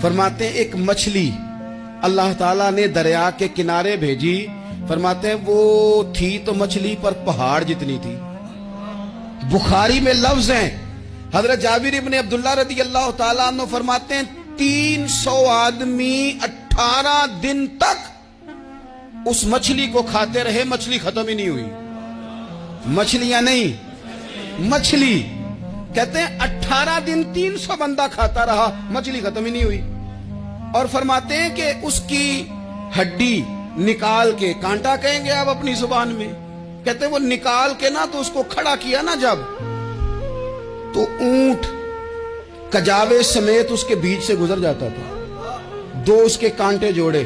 फरमाते हैं एक मछली अल्लाह ताला ने दरिया के किनारे भेजी। फरमाते हैं वो थी तो मछली पर पहाड़ जितनी थी। बुखारी में लफ्ज हैं, हजरत जाबिर इब्न अब्दुल्लाह रदी अल्लाह ताला अन्हु फरमाते हैं 300 आदमी 18 दिन तक उस मछली को खाते रहे, मछली खत्म ही नहीं हुई। मछलियां नहीं, मछली। कहते हैं 18 दिन 300 बंदा खाता रहा, मछली खत्म ही नहीं हुई। और फरमाते हैं कि उसकी हड्डी निकाल के, कांटा कहेंगे आप अपनी जुबान में, कहते हैं वो निकाल के ना तो उसको खड़ा किया ना जब, तो ऊंट कजावे समेत उसके बीच से गुजर जाता था। 2 उसके कांटे जोड़े।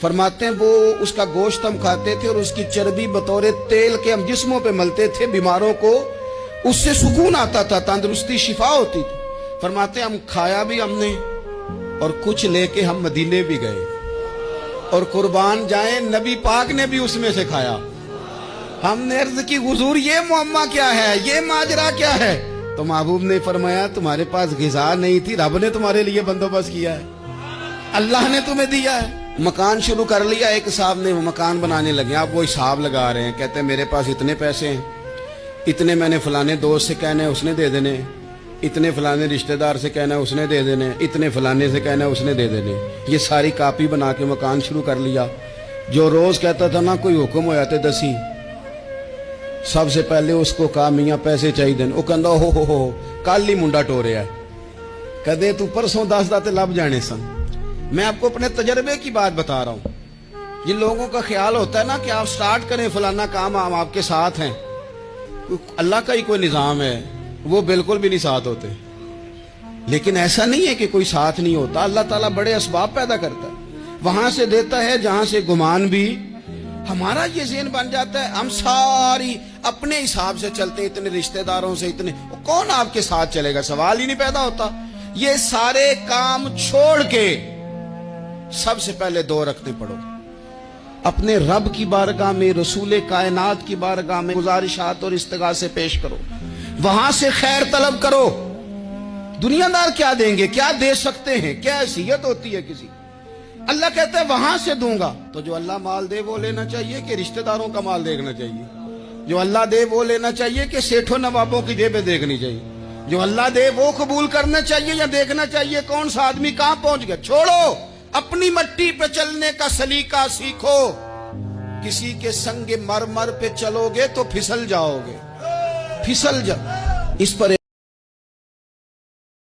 फरमाते हैं वो उसका गोश्त हम खाते थे और उसकी चर्बी बतौर तेल के हम जिस्मों पे मलते थे, बीमारों को उससे सुकून आता था, तंदुरुस्ती शिफा होती थी। फरमाते हैं हम खाया भी हमने और कुछ लेके हम मदीने भी गए, और कुर्बान जाए नबी पाक ने भी उसमें से खाया। हमने अर्ज की हुजूर ये मुअम्मा क्या है, ये माजरा क्या है? तो महबूब ने फरमाया तुम्हारे पास गिज़ा नहीं थी, रब ने तुम्हारे लिए बंदोबस्त किया है, अल्लाह ने तुम्हें दिया है। मकान शुरू कर लिया, एक साहब ने मकान बनाने लगे, आप वो हिसाब लगा रहे हैं, कहते हैं मेरे पास इतने पैसे हैं, इतने मैंने फलाने दोस्त से कहना है उसने दे देने, इतने फलाने रिश्तेदार से कहना है उसने दे देने, इतने फलाने से कहना है उसने दे देने। ये सारी कापी बना के मकान शुरू कर लिया। जो रोज कहता था ना कोई हुक्म हो जाते दसी, सबसे पहले उसको कहा मियाँ पैसे चाहिए। वो कहता हो कल ही मुंडा टोरिया है, कदे तू परसों 10 दाते लब जाने सन। मैं आपको अपने तजर्बे की बात बता रहा हूं। जिन लोगों का ख्याल होता है ना कि आप स्टार्ट करें फलाना काम, हम आपके साथ हैं, अल्लाह का ही कोई निजाम है, वो बिल्कुल भी नहीं साथ होते। लेकिन ऐसा नहीं है कि कोई साथ नहीं होता, अल्लाह ताला बड़े असबाब पैदा करता है, वहां से देता है जहां से गुमान भी। हमारा ये ज़हन बन जाता है, हम सारी अपने हिसाब से चलते हैं, इतने रिश्तेदारों से, इतने कौन आपके साथ चलेगा, सवाल ही नहीं पैदा होता। ये सारे काम छोड़ के सबसे पहले 2 रखते पड़ो, अपने रब की बारगाह में, रसूल कायनात की बारगाह में गुजारिशात और इस्तिगासे पेश करो, वहां से खैर तलब करो। दुनियादार क्या देंगे, क्या दे सकते हैं, क्या हैसियत होती है किसी। अल्लाह कहता है वहां से दूंगा। तो जो अल्लाह माल दे वो लेना चाहिए कि रिश्तेदारों का माल देखना चाहिए? जो अल्लाह दे वो लेना चाहिए कि सेठों नवाबों की जेबें देखनी चाहिए? जो अल्लाह दे वो कबूल करना चाहिए या देखना चाहिए कौन सा आदमी कहां पहुंच गया? छोड़ो, अपनी मट्टी पे चलने का सलीका सीखो। किसी के संग मरमर पे चलोगे तो फिसल जाओगे, फिसल जा। इस पर